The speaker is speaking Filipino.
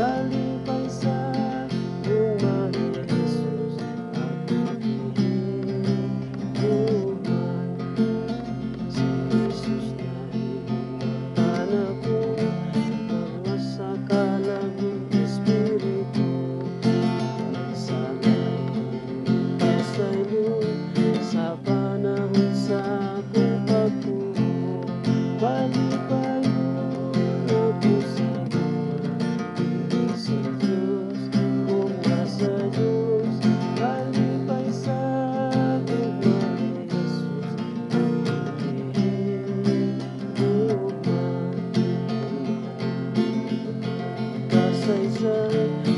Kalipay sa buhay ni Jesus, aking buhay. Si Jesus na inianak ko, pagmasakalang Espiritu, sana'y pasayo sa panahon sa aking pagturo. Malipayon ako sa ibig sa Diyos, kung nasa Diyos, kalipay sa buhay ni Jesus, aking buhay. Kasaysay